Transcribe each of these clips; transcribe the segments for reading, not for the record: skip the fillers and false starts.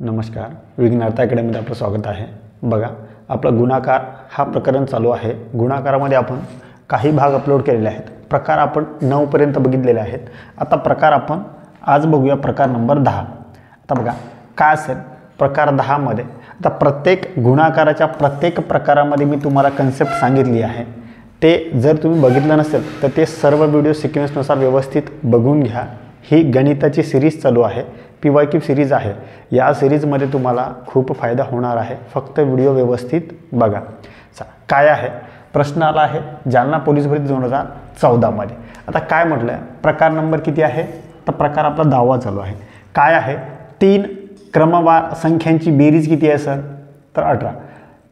नमस्कार, विघ्नार्थ अकॅडमीमध्ये आपलं स्वागत आहे। बघा, आपला गुणाकार हा प्रकरण चालू आहे। गुणाकारामध्ये आपण काही भाग अपलोड केलेले आहेत। प्रकार आपण 9 पर्यंत बघितलेले आहेत। आता प्रकार आपण आज बघूया, प्रकार नंबर 10। आता बघा काय असेल प्रकार 10 मध्ये। आता प्रत्येक गुणाकाराच्या प्रत्येक प्रकारामध्ये मी तुम्हाला कन्सेप्ट सांगितली आहे। ते जर तुम्ही बघितलं नसेल तर ते सर्व व्हिडिओ सिक्वेन्सनुसार व्यवस्थित बघून घ्या। ही गणिताची सिरीज चालू आहे, PYQ सिरीज आहे। या सिरीजमध्ये तुम्हाला खूप फायदा होणार आहे, फक्त व्हिडिओ व्यवस्थित बघा। काय आहे प्रश्न आला आहे जालना पोलीस भरती 2014 मध्ये। आता काय म्हटलं, प्रकार नंबर किती आहे? तर प्रकार आपला 10वा चालू आहे। काय आहे? 3 क्रमवार संख्यांची बेरीज किती आहे सर? तर 18।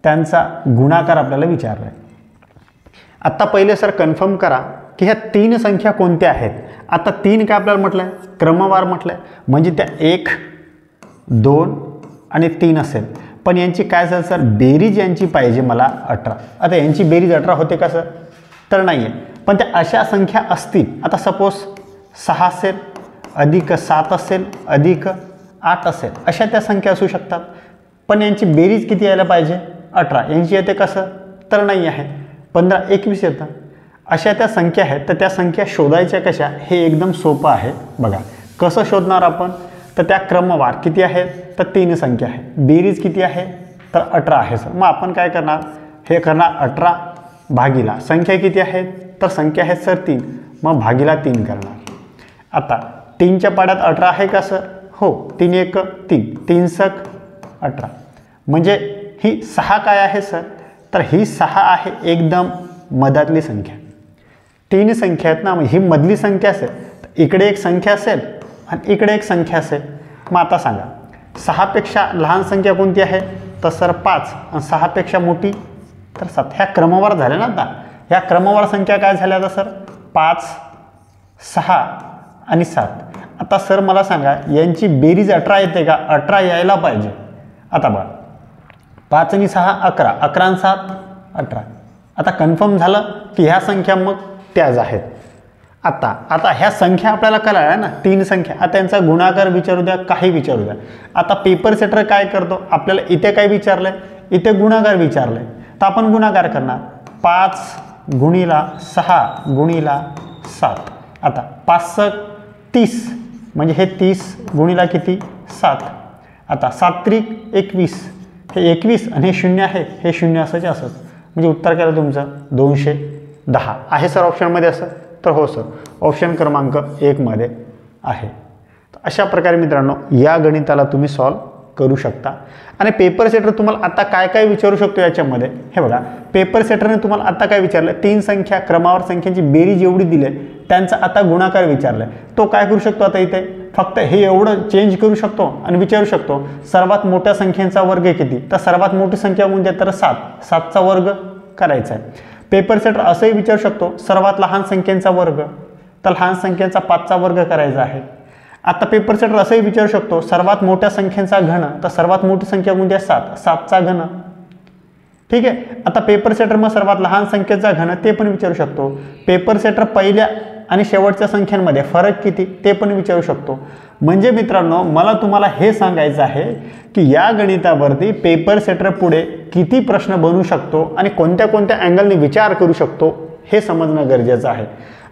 त्यांचा गुणाकार आपल्याला विचारला आहे। आता पहिले सर कन्फर्म करा की ह्या 3 संख्या कोणत्या आहेत। आता 3 काय आपल्याला म्हटलं आहे? क्रमवार म्हटलं आहे, म्हणजे त्या 1, 2 आणि 3 असेल। पण यांची काय असेल सर? बेरीज यांची पाहिजे मला 18। आता यांची बेरीज 18 होते का सर? तर नाही आहे, पण त्या अशा संख्या असतील। आता सपोज 6 असेल अधिक 7 असेल अधिक 8 असेल, अशा त्या संख्या असू शकतात। पण यांची बेरीज किती यायला पाहिजे? 18। यांची येते कसं? तर नाही आहे, 15, 21 येतं। अशा त्या संख्या आहेत, तर त्या संख्या शोधायच्या कशा? हे एकदम सोपं आहे। बघा कसं शोधणार आपण? तर त्या क्रमवार किती आहेत? तर 3 संख्या आहे। बेरीज किती आहे? तर 18 आहे सर। मग आपण काय करणार? हे करणार 18 भागीला संख्या किती आहेत? तर संख्या आहेत सर 3, मग भागीला 3 करणार। आता 3च्या पाड्यात 18 आहे का सर? हो, 3 1 3, 3 सक 18। म्हणजे ही 6 काय आहे सर? तर ही 6 आहे एकदम मधातली संख्या। 3 संख्या आहेत ना, ही मधली संख्या असेल, इकडे एक संख्या असेल आणि इकडे एक संख्या असेल। मग आता सांगा 6 पेक्षा लहान संख्या कोणती आहे? तर सर 5, आणि 6 पेक्षा मोठी तर 7। ह्या क्रमवार झाल्या ना। आता ह्या क्रमवार संख्या काय झाल्या आता सर? 5, 6 आणि 7। आता सर मला सांगा यांची बेरीज 18 येते का? 18 यायला पाहिजे। आता बघा 5 आणि 6 11, 11 आणि 7 18। आता कन्फर्म झालं की ह्या संख्या मग त्याच आहेत। आता ह्या संख्या आपल्याला कळल्या ना, 3 संख्या। आता त्यांचा गुणाकार विचारू द्या, काही विचारू द्या। आता पेपर सेटर काय करतो? आपल्याला इथे काय विचारलंय? इथे गुणाकार विचारलंय, तर आपण गुणाकार करणार 5 गुणिला 6 गुणिला 7। आता 5 सक 30, म्हणजे हे 30 गुणिला किती? 7। आता 7 त्रिक 21, हे 21 आणि हे 0 आहे, हे 0 असंच असंच। म्हणजे उत्तर केलं तुमचं 210 आहे सर ऑप्शनमध्ये असं? तर हो सर, ऑप्शन क्रमांक 1 मध्ये आहे। अशा प्रकारे मित्रांनो या गणिताला तुम्ही सॉल्व करू शकता। आणि पेपर सेटर तुम्हाला आता काय काय विचारू शकतो याच्यामध्ये? हे बघा, पेपर सेटरने तुम्हाला आता काय विचारलं? 3 संख्या क्रमवार संख्यांची बेरीज एवढी दिली आहे, त्यांचा आता गुणाकार विचारलाय। तो काय करू शकतो? आता इथे फक्त हे एवढं चेंज करू शकतो आणि विचारू शकतो सर्वात मोठ्या संख्येचा वर्ग किती? तर सर्वात मोठी संख्या कोणती? तर 7, 7चा वर्ग करायचा आहे। पेपर सेटर असंही विचारू शकतो सर्वात लहान संख्येचा वर्ग, तर लहान संख्येचा 5चा वर्ग करायचा आहे। आता पेपर सेटर असंही विचारू शकतो सर्वात मोठ्या संख्येचा घन, तर सर्वात मोठी संख्या कोणती आहे? 7, 7चा घन। ठीक आहे। आता पेपर सेटर मग सर्वात लहान संख्येचा घन ते पण विचारू शकतो। पेपर सेटर पहिल्या आणि शेवटच्या संख्यांमध्ये फरक किती ते पण विचारू शकतो। म्हणजे मित्रांनो मला तुम्हाला हे सांगायचं आहे की या गणितावरती पेपर सेटर पुढे किती प्रश्न बनवू शकतो आणि कोणत्या कोणत्या अँगलने विचार करू शकतो हे समजणं गरजेचं आहे।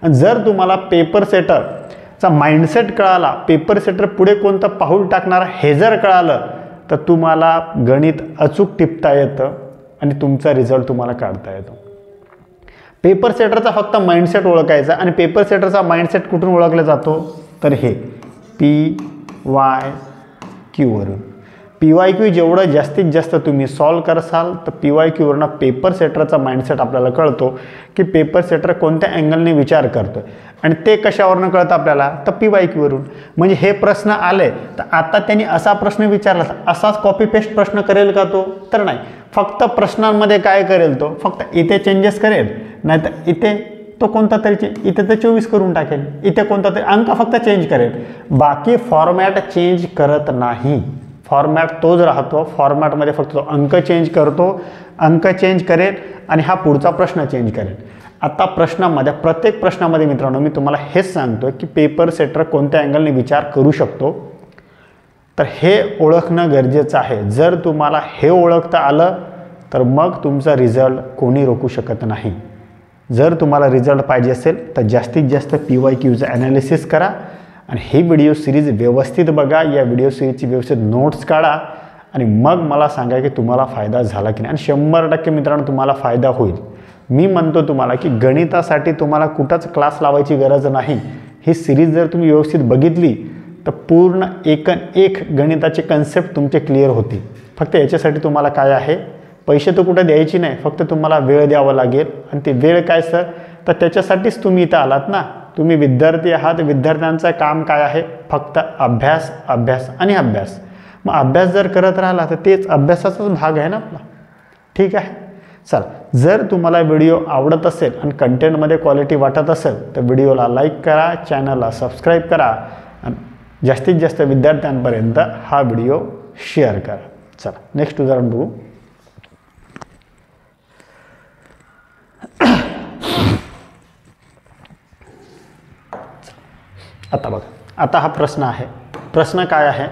आणि जर तुम्हाला पेपर सेटरचा माइंडसेट कळाला, पेपर सेटर पुढे कोणतं पाऊल टाकणार हे जर कळालं, तर तुम्हाला गणित अचूक टिपता येतं आणि तुमचा रिझल्ट तुम्हाला काढता येतो। पेपर सेटरचा फक्त माइंडसेट ओळखायचा, आणि पेपर सेटरचा माइंडसेट कुठून ओळखला जातो? तर हे PYQ वरून। PYQ जेवढं जास्तीत जास्त तुम्ही सॉल्व करसाल, तर PYQ वरून पेपर सेटरचा माइंडसेट आपल्याला कळतो की पेपर सेटर कोणत्या अँगलने विचार करतोय, आणि ते कशावरून कळतं आपल्याला? तर PYQ वरून। म्हणजे हे प्रश्न आले तर आता त्यांनी असा प्रश्न विचारला, असाच कॉपी पेस्ट प्रश्न करेल का तो? तर नाही, फक्त प्रश्नांमध्ये काय करेल तो? फक्त इथे चेंजेस करेल, नाही तर इथे तो कोणता तरी इथे तर 24 करून टाकेल, इथे कोणता तरी अंक फक्त चेंज करेल, बाकी फॉर्मॅट चेंज करत नाही। फॉर्मॅट तोच राहतो, फॉर्मॅटमध्ये फक्त तो अंक चेंज करतो, अंक चेंज करेल आणि हा पुढचा प्रश्न चेंज करेल। आता प्रश्नामध्ये प्रत्येक प्रश्नामध्ये मित्रांनो मी तुम्हाला हेच सांगतो की पेपर सेटर कोणत्या अँगलने विचार करू शकतो तर हे ओळखणं गरजेचं आहे. जर तुम्हाला हे ओळखता आलं तर मग तुमचा रिझल्ट कोणी रोखू शकत नाही. जर तुम्हाला रिझल्ट पाहिजे असेल तर जास्तीत जास्त PYQचं ॲनालिसिस करा आणि ही व्हिडिओ सिरीज व्यवस्थित बघा. या व्हिडिओ सिरीजची व्यवस्थित नोट्स काढा आणि मग मला सांगा की तुम्हाला फायदा झाला की नाही. आणि 100% मित्रांनो तुम्हाला फायदा होईल. मी म्हणतो तुम्हाला की गणितासाठी तुम्हाला कुठंच क्लास लावायची गरज नाही. ही सिरीज जर तुम्ही व्यवस्थित बघितली तर पूर्ण एक गणिताचे कन्सेप्ट तुमचे क्लिअर होतील. फक्त याच्यासाठी तुम्हाला काय आहे, पैसे तर कुठं द्यायची नाही, फक्त तुम्हाला वेळ द्यावा लागेल. आणि ते वेळ काय सर, तर त्याच्यासाठीच तुम्ही इथं आलात ना. तुम्ही विद्यार्थी आहात, विद्यार्थ्यांचं काम काय आहे, फक्त अभ्यास अभ्यास आणि अभ्यास. मग अभ्यास जर करत राहिला तर तेच अभ्यासाचाच भाग आहे ना आपला. ठीक आहे, चल. जर तुम्हाला व्हिडिओ आवडत असेल आणि कंटेंटमध्ये क्वालिटी वाटत असेल तर व्हिडिओला लाईक करा, चॅनलला सबस्क्राईब करा आणि जास्तीत जास्त विद्यार्थ्यांपर्यंत हा व्हिडिओ शेअर करा. चला नेक्स्ट उदाहरण बघू. आता बघा, आता हा प्रश्न आहे. प्रश्न काय आहे,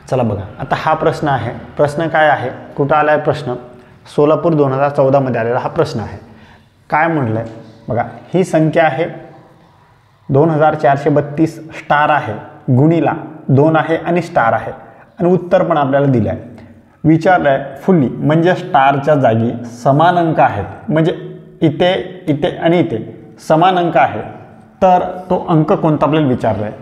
चला बघा. आता हा प्रश्न आहे. प्रश्न काय आहे, कुठं आला आहे प्रश्न, सोलापूर 2014 आलेला हा प्रश्न आहे. काय म्हटलं आहे बघा, ही संख्या आहे 2432 स्टार आहे, गुणीला 2 आहे आणि स्टार आहे आणि उत्तर पण आपल्याला दिलं आहे. विचारलं आहे फुल्ली म्हणजे स्टारच्या जागी समान अंक आहेत, म्हणजे इथे इथे आणि इथे समान अंक आहे, तर तो अंक कोणता आपल्याला विचारला आहे.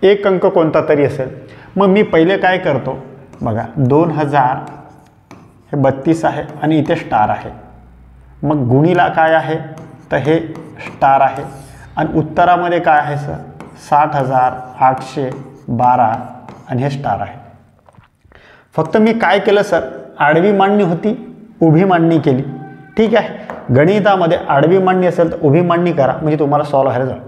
एक अंक कोणता तरी असेल. मग मी पहिले काय करतो बघा, 2032 आहे आणि इथे स्टार आहे. मग गुणीला काय आहे, तर हे स्टार आहे आणि उत्तरामध्ये काय आहे सर, 60,812 आणि हे स्टार आहे. फक्त मी काय केलं सर, आडवी मांडणी होती, उभी मांडणी केली. ठीक आहे, गणितामध्ये आडवी मांडणी असेल तर उभी मांडणी करा, म्हणजे तुम्हाला सॉल्व्ह व्हायला जाईल.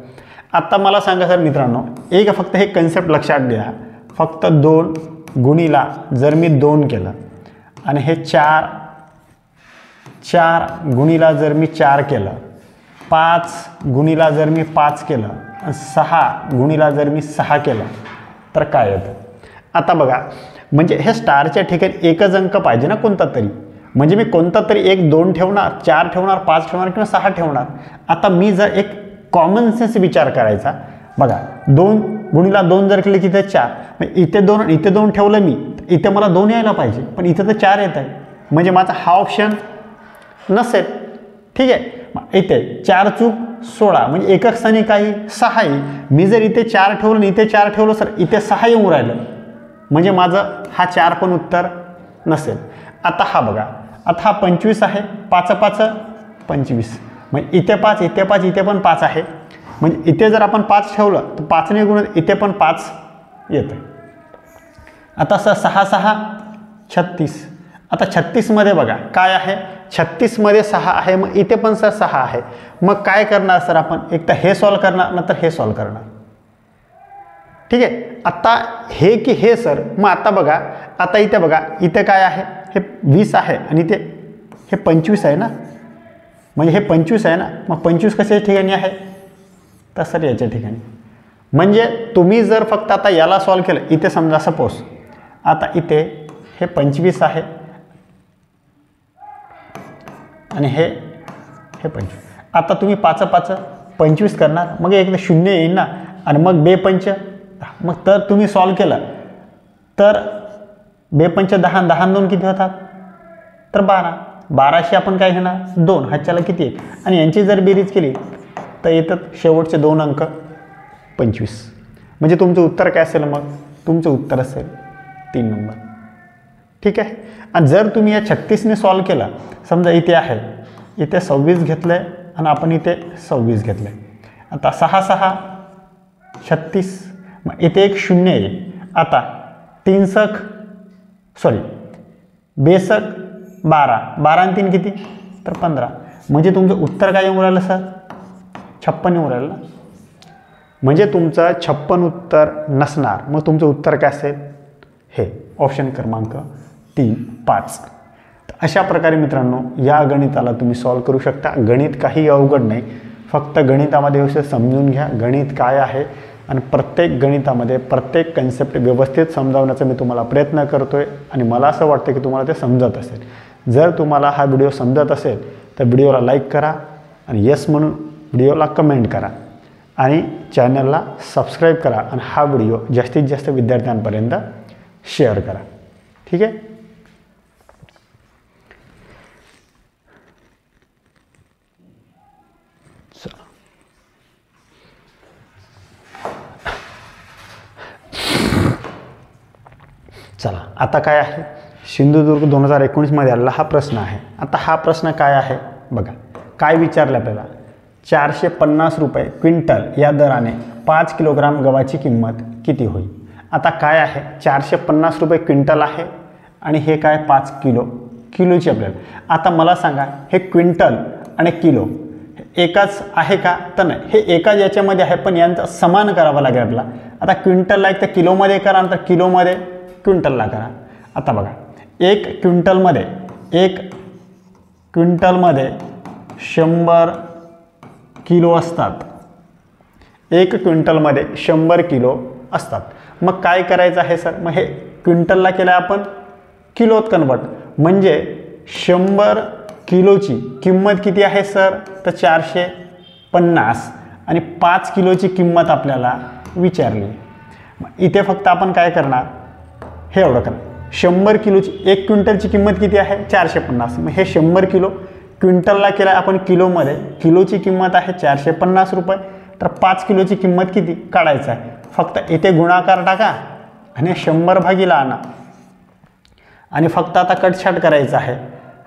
आता मला सांगा सर मित्रांनो, एक फक्त हे कन्सेप्ट लक्षात घ्या. फक्त 2 गुणीला जर मी 2 केलं आणि हे 4 गुणीला जर मी 4 केलं, 5 गुणीला जर मी 5 केलं आणि 6 गुणीला जर मी 6 केलं तर काय येतं. आता बघा, म्हणजे हे स्टारच्या ठिकाणी एकच अंक पाहिजे ना कोणता तरी. म्हणजे मी कोणता तरी एक 2 ठेवणार, 4 ठेवणार, 5 ठेवणार किंवा 6 ठेवणार. आता मी जर एक कॉमन सेन्स विचार करायचा बघा, 2 गुणीला 2 जर केले तिथे 4, इथे 2 इथे 2 ठेवलं मी, इथे मला 2 यायला पाहिजे, पण इथे तर 4 येत आहे, म्हणजे माझा हा ऑप्शन नसेल. ठीक आहे, इथे 4 चूक 16, म्हणजे एकक स्थानी काही 6 येईल. मी जर इथे 4 ठेवलं आणि इथे 4 ठेवलं सर, इथे 6 येऊन राहिलं, म्हणजे माझं हा 4 पण उत्तर नसेल. आता हा बघा, आता हा 25 आहे, 5 5 25, म्हणजे इथे 5 इथे 5 इथे पण 5 आहे, म्हणजे इथे जर आपण 5 ठेवलं तर 5ने गुणून इथे पण 5 येतं. आता 6 6 36. आता 36मध्ये बघा काय आहे, 36मध्ये 6 आहे, मग इथे पण सर 6 आहे. मग काय करणार सर आपण, एक तर हे सॉल्व करणार नंतर हे सॉल्व करणार. ठीक आहे, आता हे की हे सर, मग आता बघा, आता इथे बघा, इथे काय आहे, हे 20 आहे आणि इथे हे 25 आहे ना, म्हणजे हे 25 आहे ना, मग 25 कशाच्या ठिकाणी आहे, तर सर याच्या ठिकाणी. म्हणजे तुम्ही जर फक्त आता याला सॉल्व केलं, इथे समजा सपोज आता इथे हे 25 आहे आणि हे 25. आता तुम्ही 5 5 25 करणार, मग एकदा 0 येईल ना, आणि मग 2 5 10. मग तर तुम्ही सॉल्व केलं तर 2 5 10, 10 2 किती होतात, तर 12. 12शी आपण काय घेणार, 2. ह्याच्याला किती आहे, आणि यांची जर बेरीज केली तर येतात शेवटचे 2 अंक 25. म्हणजे तुमचं उत्तर काय असेल, मग तुमचं उत्तर असेल 3 नंबर. ठीक आहे. आणि जर तुम्ही या 36ने सॉल्व केला, समजा इथे आहे, इथे 26 घेतलं आहे आणि आपण इथे 26 घेतलं आहे. आता 6 6 36, मग इथे एक 0 येईल. आता 3 सक 2 सक 12, 12 आणि 3 किती, तर 15. म्हणजे तुमचं उत्तर काय येऊन राहिलं सर, 56 येऊन राहिलं. म्हणजे तुमचं 56 उत्तर नसणार. मग तुमचं उत्तर काय असेल, हे ऑप्शन क्रमांक 3 5. अशा प्रकारे मित्रांनो या गणिताला तुम्ही सॉल्व करू शकता। गणित काही अवघड नाही, फक्त गणितामध्ये व्यवस्थित समजून घ्या गणित काय आहे आणि प्रत्येक गणितामध्ये प्रत्येक कन्सेप्ट व्यवस्थित समजावण्याचा मी तुम्हाला प्रयत्न करतोय आणि मला असं वाटतं की तुम्हाला ते समजत असेल। जर तुम्हाला हा व्हिडिओ समजत असेल तर व्हिडिओला लाईक करा आणि यस म्हणून व्हिडिओला कमेंट करा आणि चॅनलला सबस्क्राईब करा आणि हा व्हिडिओ जास्तीत जास्त विद्यार्थ्यांपर्यंत शेअर करा। ठीक आहे। चला आता काय आहे, सिंधुदुर्ग 2019 मध्ये आलेला हा प्रश्न आहे। आता हा प्रश्न काय आहे बघा, काय विचारलं आपल्याला, 450 रुपये क्विंटल या दराने 5 किलोग्राम गव्हाची किंमत किती होईल। आता काय आहे, 450 रुपये क्विंटल आहे आणि हे काय 5 किलोची आपल्याला। आता मला सांगा हे क्विंटल आणि किलो एकाच आहे का, तर नाही, हे एकाच याच्यामध्ये आहे पण यांचा समान करावा लागेल आपल्याला। आता क्विंटलला एक तर किलोमध्ये करा नंतर किलोमध्ये क्विंटलला करा। आता बघा एक क्विंटलमध्ये 100 किलो असतात, 1 क्विंटलमध्ये 100 किलो असतात। मग काय करायचं आहे सर, मग हे क्विंटलला केलं आपण किलोत कन्वर्ट, म्हणजे 100 किलोची किंमत किती आहे सर, तर 450 आणि 5 किलोची किंमत आपल्याला विचारली। इथे फक्त आपण काय करणार, हे एवढं करा, 100 किलोची 1 क्विंटलची किंमत किती आहे 450, मग हे 100 किलो क्विंटलला केला आपण किलोमध्ये, किलोची किंमत आहे 450 रुपये, तर 5 किलोची किंमत किती काढायचं आहे, फक्त इथे गुणाकार टाका आणि 100 भागीला आणा आणि फक्त आता कटछाट करायचं आहे।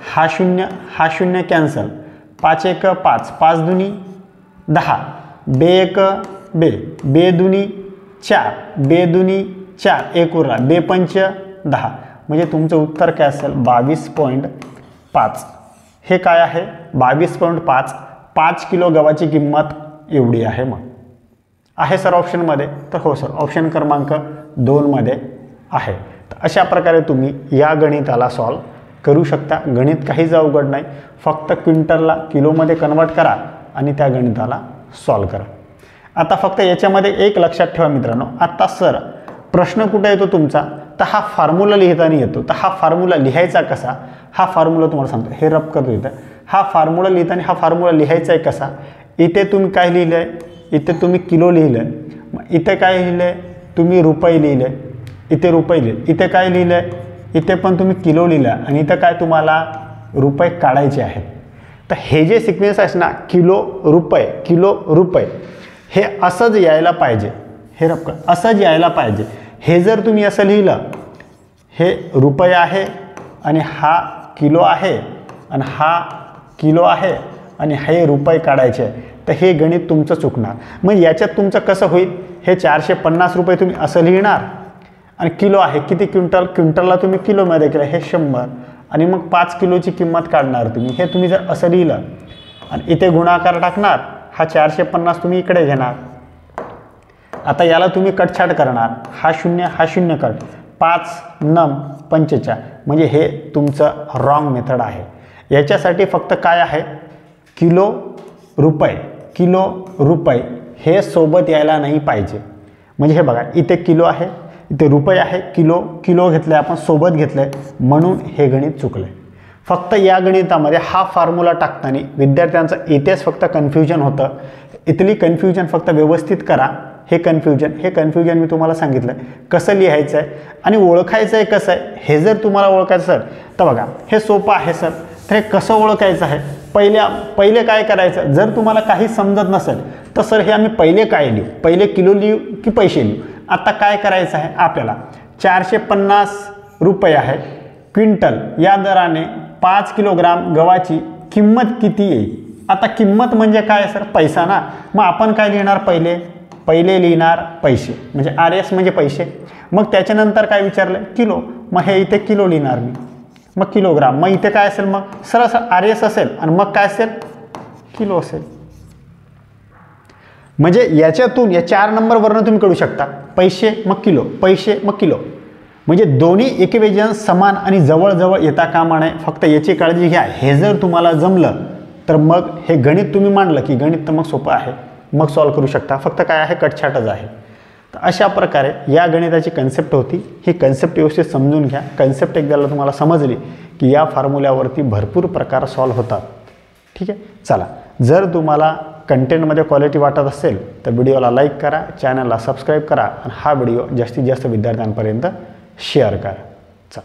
हा शून्य कॅन्सल, 5 1 5, 5 दुनी 10, 2 1 2, 2 दुनी 4, 2 दुनी 4, 1 उरला, 2 पंच 10, म्हणजे तुमचं उत्तर काय असेल 22.5। हे काय आहे 22.5, 5 किलो गव्हाची किंमत एवढी आहे। मग आहे सर ऑप्शनमध्ये, तर हो सर ऑप्शन क्रमांक 2 मध्ये आहे। तर अशा प्रकारे तुम्ही या गणिताला सॉल्व करू शकता। गणित काहीच अवघड नाही, फक्त क्विंटलला किलोमध्ये कन्वर्ट करा आणि त्या गणिताला सॉल्व करा। आता फक्त याच्यामध्ये एक लक्षात ठेवा मित्रांनो, आता सर प्रश्न कुठे येतो तुमचा, तर हा फॉर्म्युला लिहिताना येतो। तर हा फॉर्म्युला लिहायचा कसा, हा फॉर्म्युला तुम्हाला सांगतो, हे रब करतो इथं। हा फॉर्म्युला लिहिताना हा फॉर्म्युला लिहायचा आहे कसा, इथे तुम्ही काय लिहिलं आहे, इथे तुम्ही किलो लिहिलं आहे, मग इथे काय लिहिलं आहे तुम्ही रुपये लिहिले, इथे रुपये लिहिले, इथे काय लिहिलं आहे, इथे पण तुम्ही किलो लिहिलं आणि इथं काय तुम्हाला रुपये काढायचे आहेत। तर हे जे सिक्वेन्स आहे ना, किलो रुपये हे असंच यायला पाहिजे, हे रब असंच यायला पाहिजे। हे जर तुम्ही असं लिहिलं, हे रुपये आहे आणि हा किलो आहे आणि हा किलो आहे आणि हे रुपये काढायचे आहे, तर हे गणित तुमचं चुकणार। मग याच्यात तुमचं कसं होईल, हे 450 रुपये तुम्ही असं लिहिणार आणि किलो आहे किती क्विंटलला तुम्ही किलोमध्ये केलं, हे 100 आणि मग 5 किलोची किंमत काढणार तुम्ही। हे तुम्ही जर असं लिहिलं आणि इथे गुणाकार टाकणार, हा 450 तुम्ही इकडे घेणार। आता याला तुम्ही कटछाट करणार, हा शून्य कट, 5 9 45, म्हणजे हे तुमचं रॉंग मेथड आहे। याच्यासाठी फक्त काय आहे, किलो रुपये हे सोबत यायला नाही पाहिजे। म्हणजे हे बघा इथे किलो आहे, इथे रुपये आहे, किलो घेतले आपण सोबत घेतले, म्हणून हे गणित चुकले। फक्त या गणितामध्ये हा फॉर्म्युला टाकताना विद्यार्थ्यांचं इथेच फक्त कन्फ्युजन होतं। इथली कन्फ्युजन फक्त व्यवस्थित करा। हे कन्फ्युजन मी तुम्हाला सांगितलं कसं लिहायचं आहे आणि ओळखायचं आहे कसं आहे। हे जर तुम्हाला ओळखायचं सर, तर बघा हे सोपं आहे सर। तर हे कसं ओळखायचं आहे, पहिले काय करायचं, जर तुम्हाला काही समजत नसेल तर सर हे आम्ही पहिले काय लिहू, पहिले किलो लिहू की पैसे लिहू। आता काय करायचं आहे आपल्याला, 450 रुपये आहे क्विंटल या दराने 5 किलोग्राम गव्हाची किंमत किती येईल। आता किंमत म्हणजे काय सर, पैसा ना, मग आपण काय लिहिणार, पहिले लिहिणार पैसे, म्हणजे RS म्हणजे पैसे। मग त्याच्यानंतर काय विचारलं, किलो, मग हे इथे किलो लिहिणार मी, मग किलोग्राम, मग इथे काय असेल, मग सरळ RS असेल आणि मग काय असेल, किलो असेल। म्हणजे याच्यातून या 4 नंबरवरून तुम्ही कळू शकता, पैसे मग किलो, पैसे मग किलो। म्हणजे दोन्ही एकमेकांना समान आणि जवळजवळ येता कामा नये, फक्त याची काळजी घ्या. हे जर तुम्हाला जमलं तर मग हे गणित तुम्ही मांडलं की गणित तर मग सोपं आहे, मग सॉल्व्ह करू शकता. फक्त काय आहे, कटछाटच आहे. तर अशा प्रकारे या गणिताची कन्सेप्ट होती. ही कन्सेप्ट व्यवस्थित समजून घ्या. कन्सेप्ट एकदा तुम्हाला समजली की या फॉर्म्युल्यावरती भरपूर प्रकार सॉल्व्ह होतात. ठीक आहे, चला. जर तुम्हाला कंटेंटमध्ये क्वालिटी वाटत असेल तर व्हिडिओला लाईक करा, चॅनलला सबस्क्राईब करा आणि हा व्हिडिओ जास्तीत जास्त विद्यार्थ्यांपर्यंत शेअर करा. चला.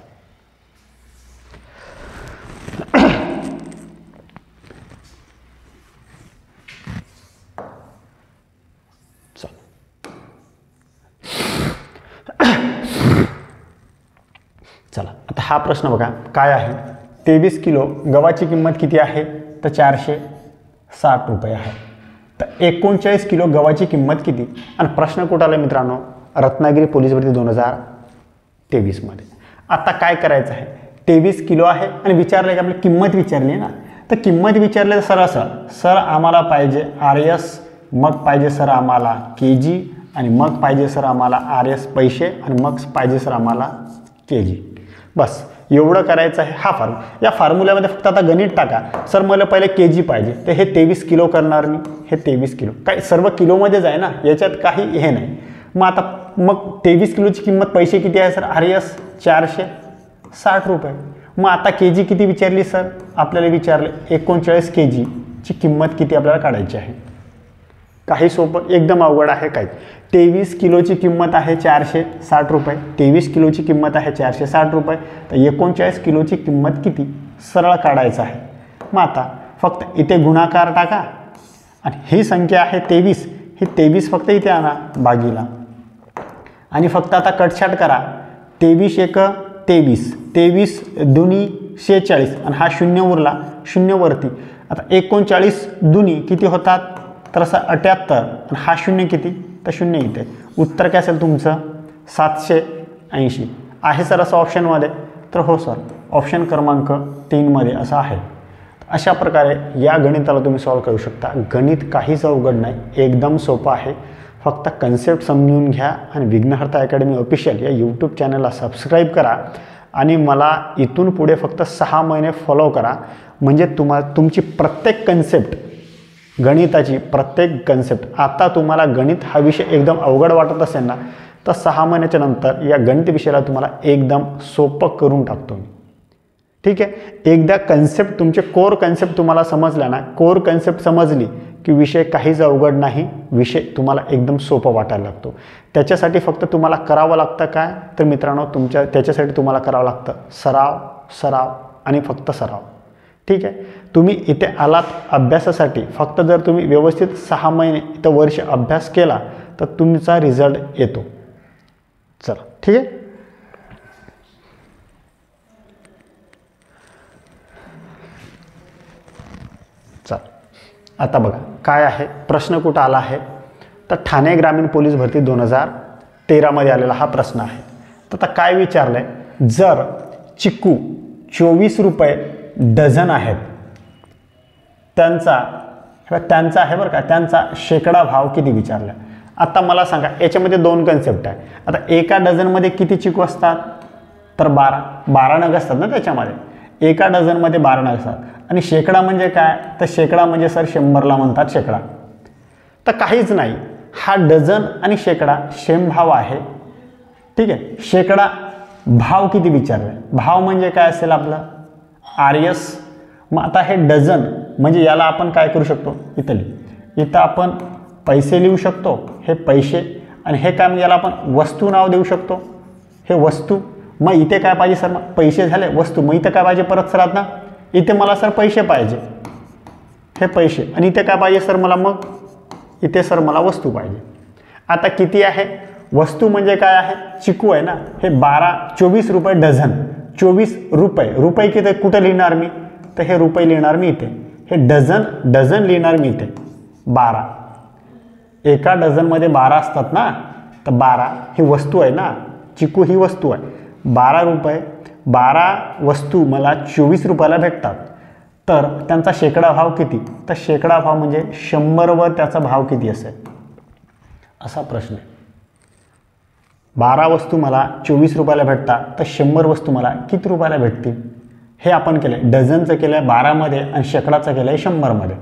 चला, आता हा प्रश्न बघा काय आहे. 23 किलो गव्हाची किंमत किती आहे, तर 460 रुपये आहे. तर 39 किलो गव्हाची किंमत किती. आणि प्रश्न कुठं आला मित्रांनो, रत्नागिरी पोलीस भरती 2023मध्ये. आता काय करायचं आहे, 23 किलो आहे आणि विचारलं की आपली किंमत विचारली ना, तर किंमत विचारली तर सर आम्हाला पाहिजे RS, मग पाहिजे सर आम्हाला KG, आणि मग पाहिजे सर आम्हाला RS पैसे, आणि मग पाहिजे सर आम्हाला KG. बस एवढं करायचं आहे. हा या फॉर्म्युल्यामध्ये फक्त आता गणित टाका. सर मला पहिले KG पाहिजे, तर हे 23 किलो करणार मी. हे 23 किलो काय सर्व किलोमध्येच आहे ना, याच्यात काही हे नाही. मग 23 किलोची किंमत पैसे किती आहे सर, RS 460 रुपये. मग आता KG किती विचारली सर, आपल्याला विचारले 39 KG ची किंमत किती आपल्याला काढायची आहे. काही सोपं, एकदम अवघड आहे काय. 23 किलोची किंमत आहे 460 रुपये. 23 किलोची किंमत आहे 460 रुपये. तर 39 किलोची किंमत किती सरळ काढायचं आहे. मग आता फक्त इथे गुणाकार टाका आणि ही संख्या आहे 23, ही 23 फक्त इथे आणा बागीला आणि फक्त आता कटछाट करा. 23 एक 23, 23 दुनी 46 आणि हा शून्य उरला, शून्य वरती. आता 39 दुनी किती होतात, तर असं 78 आणि हा शून्य किती, तर शून्य इथे. उत्तर काय असेल तुमचं 780 आहे सर असं ऑप्शनमध्ये. तर हो सर, ऑप्शन क्रमांक 3मध्ये असं आहे. अशा प्रकारे या गणिताला तुम्ही सॉल्व्ह करू शकता. गणित काहीच अवघड नाही, एकदम सोपं आहे. फक्त कन्सेप्ट समजून घ्या आणि विघ्नहर्ता अकॅडमी ऑफिशियल या यूट्यूब चॅनलला सबस्क्राईब करा आणि मला इथून पुढे फक्त 6 महिने फॉलो करा. म्हणजे तुमची प्रत्येक कन्सेप्ट, गणिताची प्रत्येक कन्सेप्ट, आता तुम्हाला गणित हा विषय एकदम अवघड वाटत असेल ना, तर 6 महिन्याच्या नंतर या गणित विषयाला तुम्हाला एकदम सोपं करून टाकतो मी. ठीक आहे, एकदा कन्सेप्ट तुमचे कोर कन्सेप्ट तुम्हाला समजला ना, कोर कन्सेप्ट समजली की विषय काहीच अवघड नाही, विषय तुम्हाला एकदम सोपं वाटायला लागतो. त्याच्यासाठी फक्त तुम्हाला करावं लागतं काय, तर मित्रांनो त्याच्यासाठी तुम्हाला करावं लागतं सराव आणि फक्त सराव. ठीक आहे, तुम्ही इथे आलात अभ्यासासाठी, फक्त जर तुम्ही व्यवस्थित 6 महिने इथं वर्ष अभ्यास केला तर तुमचा रिझल्ट येतो. चला, ठीक आहे. चला, आता बघा काय आहे प्रश्न, कुठं आला आहे, तर ठाणे ग्रामीण पोलीस भरती 2013मध्ये आलेला हा प्रश्न आहे. तर आता काय विचारलंय, जर चिकू 24 रुपये डझन आहेत, त्यांचा आहे बरं का, त्यांचा शेकडा भाव किती विचारला. आता मला सांगा, याच्यामध्ये 2 कन्सेप्ट आहे. आता एका डझनमध्ये किती चिकू असतात, तर 12 नग असतात ना त्याच्यामध्ये. एका डझनमध्ये 12 नग असतात. आणि शेकडा म्हणजे काय, तर शेकडा म्हणजे सर 100ला म्हणतात शेकडा. तर काहीच नाही, हा डझन आणि शेकडा सेम भाव आहे. ठीक आहे, शेकडा भाव किती विचारले, भाव म्हणजे काय असेल आपलं RS. मग आता हे डझन म्हणजे याला आपण काय करू शकतो, इथं आपण पैसे लिहू शकतो, हे पैसे. आणि हे काय म्हणजे याला आपण वस्तू नाव देऊ शकतो, हे वस्तू. मग इथे काय पाहिजे सर, मग पैसे झाले वस्तू. मग इथं काय पाहिजे परत सर, आता इथे मला सर पैसे पाहिजे, हे पैसे. आणि इथे काय पाहिजे सर मला, मग इथे सर मला वस्तू पाहिजे. आता किती आहे, वस्तू म्हणजे काय आहे, चिकू आहे ना. हे 24 रुपये डझन, 24 रुपये किती कुठे लिहिणार मी, तर हे रुपये लिहिणार मी इथे. हे डझन लिहिणार मी इथे 12. एका डझनमध्ये 12 असतात ना, तर 12 ही वस्तू आहे ना, चिकू ही वस्तू आहे. 12 रुपये, 12 वस्तू मला 24 रुपयाला भेटतात. तर त्यांचा शेकडा भाव किती, तर शेकडा भाव म्हणजे 100 वर त्याचा भाव किती असेल, असा प्रश्न आहे. 12 वस्तू मला 24 रुपयाला भेटतात, तर 100 वस्तू मला किती रुपयाला भेटतील? हे आपण केलं आहे. डझनचं केलं आहे 12मध्ये आणि शेकडाचं केलं आहे 100मध्ये.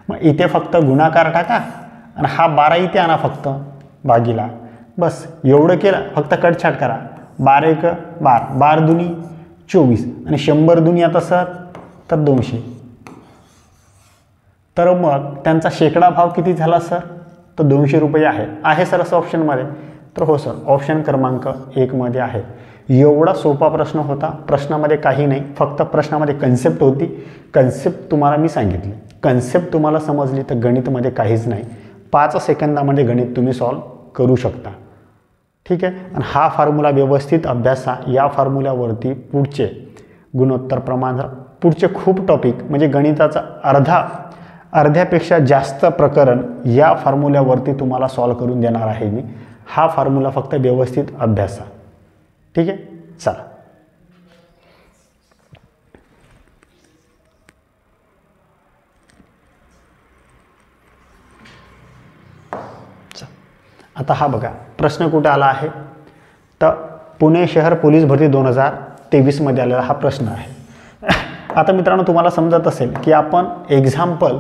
मग इथे फक्त गुणाकार टाका आणि हा 12 इथे आणा फक्त भागीला. बस एवढं केलं, फक्त कटछाट करा. 12 एक 12, 12 दुनी 24 आणि 100 दुनी आता सर तर 200. तर मग त्यांचा शेकडा भाव किती झाला सर? तर 200 रुपये आहे सर असं ऑप्शनमध्ये. तर हो सर, ऑप्शन क्रमांक 1 मध्ये आहे. एवढा सोपा प्रश्न होता. प्रश्नामध्ये काही नाही, फक्त प्रश्नामध्ये कन्सेप्ट होती. कन्सेप्ट तुम्हाला मी सांगितली, कन्सेप्ट तुम्हाला समजली तर गणितमध्ये काहीच नाही. 5 सेकंदामध्ये गणित तुम्ही सॉल्व करू शकता. ठीक आहे. आणि हा फॉर्म्युला व्यवस्थित अभ्यासा. या फॉर्म्युल्यावरती पुढचे गुणोत्तर प्रमाण, पुढचे खूप टॉपिक म्हणजे गणिताचा अर्ध्यापेक्षा जास्त प्रकरण या फॉर्म्युल्यावरती तुम्हाला सॉल्व करून देणार आहे मी. हा फॉर्म्युला फक्त व्यवस्थित अभ्यासा. ठीक आहे. चला आता हा बघा प्रश्न कुठे आला आहे, तर पुणे शहर पोलीस भरती 2023 मध्ये आलेला हा प्रश्न आहे. आता मित्रांनो तुम्हाला समजत असेल की आपण एक्झाम्पल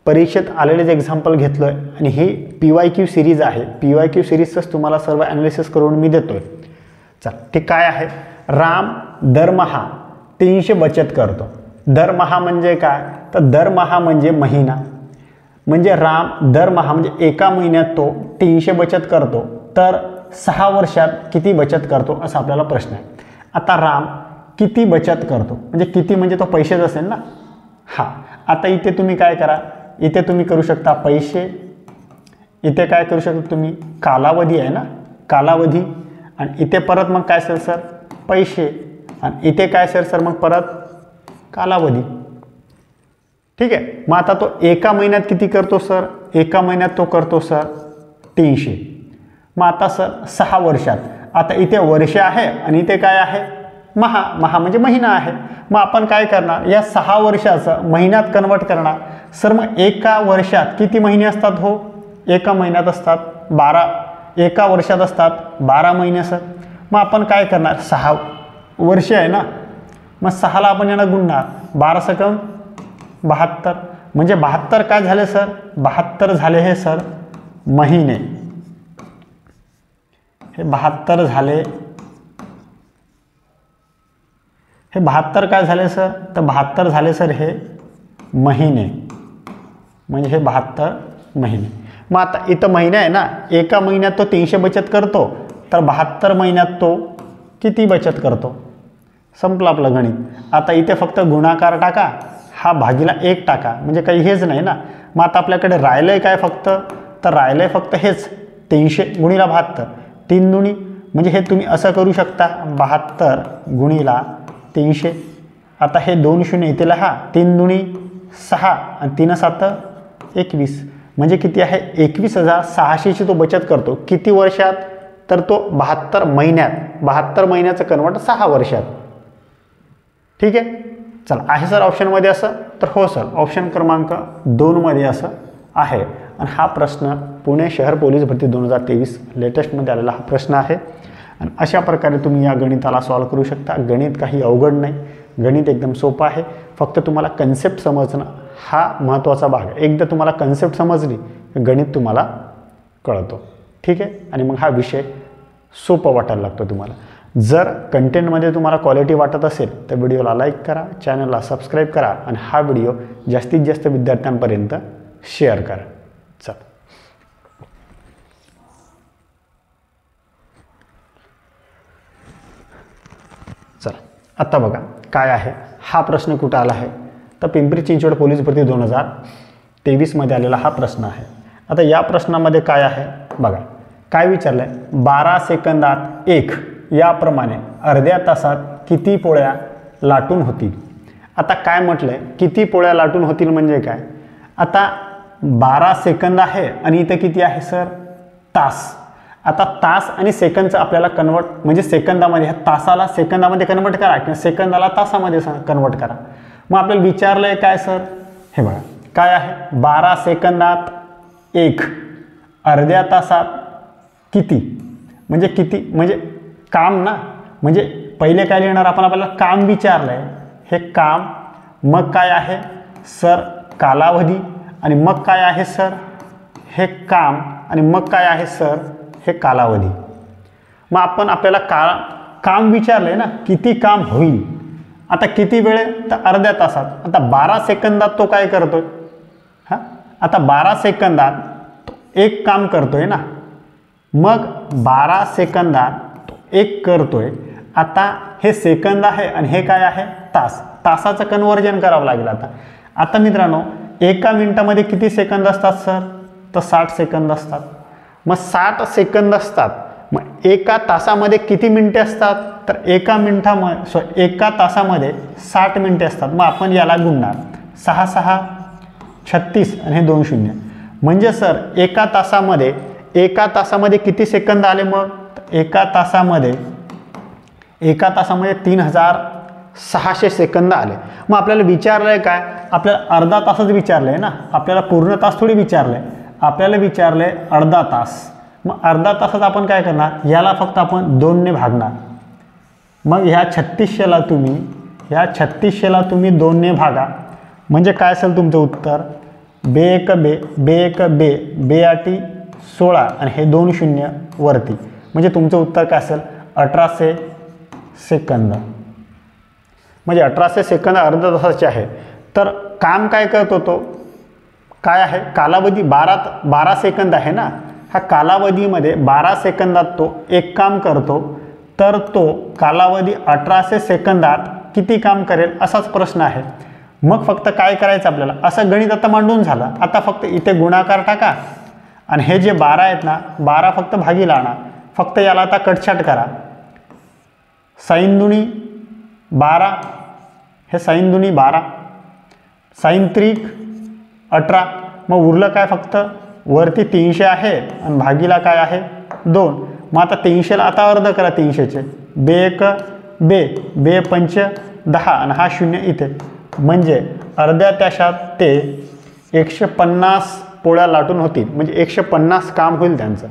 परीक्षेत आलेलेच एक्झाम्पल घेतलं आहे आणि ही PYQ सिरीज आहे. PYQ सिरीजच तुम्हाला सर्व ॲनालिसिस करून मी देतोय. चला ते काय आहे? राम दरमहा 300 बचत करतो. दरमहा म्हणजे काय? तर दरमहा म्हणजे महिना, म्हणजे राम दरमहा म्हणजे एका महिन्यात तो 300 बचत करतो, तर 6 वर्षात किती बचत करतो असा आपल्याला प्रश्न आहे. आता राम किती बचत करतो म्हणजे किती म्हणजे तो पैसेच असेल ना. हां, आता इथे तुम्ही काय करा, इथे तुम्ही करू शकता पैसे, इथे काय करू शकता तुम्ही कालावधी आहे ना, कालावधी, आणि इथे परत मग काय असेल सर पैसे, आणि इथे काय असेल सर मग परत कालावधी. ठीक आहे. मग आता तो एका महिन्यात किती करतो सर? एका महिन्यात तो करतो सर 300. मग आता सर 6 वर्षात, आता इथे वर्ष आहे आणि इथे काय आहे महा म्हणजे महिना आहे. मग आपण काय करणार, या 6 वर्षाचं महिन्यात कन्वर्ट करणार. सर मग एका वर्षात किती महिने असतात? हो, एका महिन्यात असतात 12, एका वर्षात असतात 12 महिने सर. मग आपण काय करणार, 6 वर्ष आहे ना, मग 6ला आपण यांना गुणणार, 12 सकम 72, म्हणजे 72 काय झाले सर? 72 झाले हे सर महिने. हे 72 झाले, हे 72 काय झाले सर? तर 72 झाले सर हे महिने, म्हणजे हे 72 महिने. मग आता इथं महिना आहे ना, एका महिन्यात तो 300 बचत करतो, तर 72 महिन्यात तो किती बचत करतो? संपलं आपलं गणित. आता इथे फक्त गुणाकार टाका, हा भागीला 1 टाका, म्हणजे काही हेच नाही ना. मग आता आपल्याकडे राहिलं आहे काय फक्त? तर राहिलं आहे फक्त हेच 300 गुणिला 72, 3 दुनी, म्हणजे हे तुम्ही असं करू शकता 72 गुणिला 300. आता हे 2 शून्य इथे लिहा, 3 दुनी 6 आणि 3 7 21, म्हणजे किती आहे 21,600ची तो बचत करतो. किती वर्षात? तर तो 72 महिन्यात. 72 महिन्याचं कन्वर्ट 6 वर्षात. ठीक आहे. चला आहे सर ऑप्शनमध्ये असं? तर हो सर, ऑप्शन क्रमांक 2 मध्ये असं आहे. आणि हा प्रश्न पुणे शहर पोलीस भरती 2023 लेटेस्टमध्ये आलेला हा प्रश्न आहे. आणि अशा प्रकारे तुम्ही या गणिताला सॉल्व करू शकता. गणित काही अवघड नाही, गणित एकदम सोपं आहे. फक्त तुम्हाला कन्सेप्ट समजणं हा महत्त्वाचा भाग आहे. एकदा तुम्हाला कन्सेप्ट समजली गणित तुम्हाला कळतो. ठीक आहे. आणि मग हा विषय सोपा वाटायला लागतो तुम्हाला. जर कंटेंटमध्ये तुम्हाला क्वालिटी वाटत असेल तर व्हिडिओला लाईक करा, चॅनलला सबस्क्राईब करा आणि हा व्हिडिओ जास्तीत जास्त विद्यार्थ्यांपर्यंत शेअर करा. चला आता बघा काय आहे हा प्रश्न. कुठं आला आहे? तर पिंपरी चिंचवड पोलीस भरती 2023 मध्ये आलेला हा प्रश्न आहे. आता या प्रश्नामध्ये काय आहे बघा, काय विचारलं आहे? 12 सेकंदात 1 याप्रमाणे अर्ध्या तासात किती पोळ्या लाटून होतील? आता काय म्हटलंय किती पोळ्या लाटून होतील म्हणजे काय? आता 12 सेकंद आहे आणि इथं किती आहे सर? तास. आता तास आणि सेकंदचं आपल्याला कन्वर्ट म्हणजे सेकंदामध्ये, ह्या तासाला सेकंदामध्ये कन्वर्ट करा किंवा सेकंदाला तासामध्ये कन्वर्ट करा. मग आपल्याला विचारलंय काय सर? हे बघा काय आहे, 12 सेकंदात 1 अर्ध्या तासात किती, म्हणजे किती, म्हणजे काम ना, म्हणजे पहिले काय लिहिणार आपण, आपल्याला काम विचारलं आहे, हे काम, मग काय आहे सर कालावधी, आणि मग काय आहे सर हे काम, आणि मग काय आहे सर हे कालावधी. मग आपण आपल्याला काम विचारलं आहे ना, किती काम होईल. आता किती वेळ, तर अर्ध्या तासात. आता 12 सेकंदात तो काय करतोय, हां आता 12 सेकंदात तो एक काम करतोय ना, मग 12 सेकंदात तो एक करतोय. आता हे सेकंद आहे आणि हे काय आहे तास, तासाचं कन्व्हर्जन करावं लागेल. आता मित्रांनो एका मिनिटामध्ये किती सेकंद असतात सर, तर 60 सेकंद असतात. मग 60 सेकंद असतात, मग एका तासामध्ये किती मिनिटे असतात, तर एका तासामध्ये 60 मिनिटे असतात. मग आपण याला गुणणार, 6 6 36 आणि हे 2 0. म्हणजे सर एका तासामध्ये किती सेकंद आले, मग एका तासामध्ये 3600 सेकंद आले. मग आपल्याला विचारलं आहे काय, आपल्याला अर्धा तासच विचारलं आहे ना, आपल्याला पूर्ण तास थोडी विचारलं आहे, आपल्याला विचारलं आहे अर्धा तास. मग अर्धा तासात आपण काय करणार, याला फक्त आपण 2 ने भागणार. मग ह्या 3600ला तुम्ही 2 ने भागा, म्हणजे काय असेल तुमचं उत्तर, बे एक बे आठी 16 आणि हे 2 0 वरती, म्हणजे तुमचं उत्तर काय असेल 1800 सेकंद. म्हणजे 1800 सेकंद अर्ध्या तासाचे आहे. तर काम काय करतो, तो काय आहे कालावधी 12 सेकंद आहे ना, ह्या कालावधीमध्ये 12 सेकंदात तो एक काम करतो, तर तो कालावधी 1800 सेकंदात किती काम करेल असाच प्रश्न आहे. मग फक्त काय करायचं आपल्याला, असं गणित आता मांडून झालं. आता फक्त इथे गुणाकार टाका आणि हे जे 12 आहेत ना, 12 फक्त भागीला आणा. फक्त याला आता कटछाट करा, साईन दुनी 12, हे साईन दुनी 12, साईन त्रिक 18. मग उरलं काय, फक्त वरती 300 आहे आणि भागीला काय आहे 2. मग आता 300ला आता अर्ध करा, 300चे बे एक बे 5 10 आणि हा 0 इथे, म्हणजे अर्ध्या तासात ते 150 पोळ्या लाटून होतील, म्हणजे 150 काम होईल त्यांचं.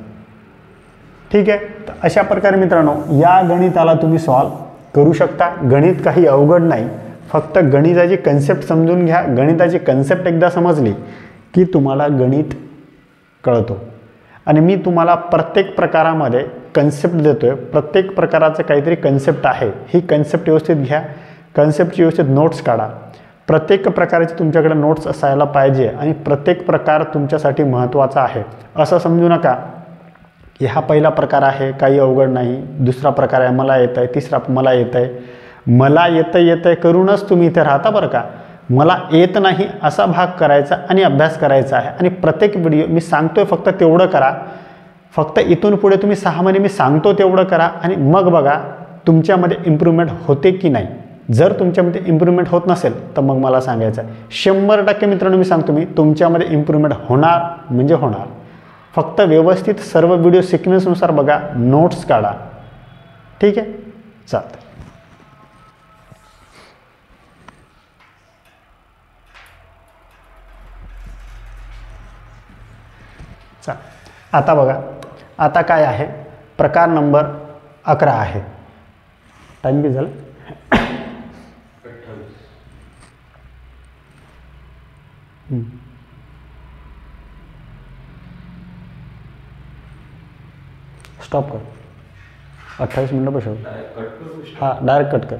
ठीक आहे. तर अशा प्रकारे मित्रांनो या गणिताला तुम्ही सॉल्व करू शकता. गणित काही अवघड नाही, फक्त गणिताची कन्सेप्ट समजून घ्या. गणिताची कन्सेप्ट एकदा समजली की तुम्हाला गणित कळतो. आणि मी तुम्हाला प्रत्येक प्रकारामध्ये कन्सेप्ट देतो आहे, प्रत्येक प्रकाराचं काहीतरी कन्सेप्ट आहे. ही कन्सेप्ट व्यवस्थित घ्या, कन्सेप्टची व्यवस्थित नोट्स काढा. प्रत्येक प्रकाराची तुमच्याकडे नोट्स असायला पाहिजे आणि प्रत्येक प्रकार तुमच्यासाठी महत्त्वाचा आहे. असं समजू नका की हा पहिला प्रकार आहे काही अवघड नाही, दुसरा प्रकार आहे मला येत आहे, तिसरा मला येत आहे, मला येतं आहे करूनच तुम्ही इथे राहता बरं का. मला येत नाही असा भाग करायचा आणि अभ्यास करायचा आहे. आणि प्रत्येक व्हिडिओ मी सांगतोय फक्त तेवढं करा, फक्त इथून पुढे तुम्ही 6 महिने मी सांगतो तेवढं करा आणि मग बघा तुमच्यामध्ये इम्प्रूव्हमेंट होते की नाही. जर तुमच्यामध्ये इम्प्रूव्हमेंट होत नसेल तर मग मला सांगायचं आहे. 100% मित्रांनो मी सांगतो, मी तुमच्यामध्ये इम्प्रूव्हमेंट होणार म्हणजे होणार. फक्त व्यवस्थित सर्व व्हिडिओ सिक्वेन्सनुसार बघा, नोट्स काढा. ठीक आहे, चालतं. चला आता बघा, आता काय आहे, प्रकार नंबर 11 आहे. टाइम किती झाला, स्टॉप कर. 28 मिनटं बसव. हां डायरेक्ट कट कर.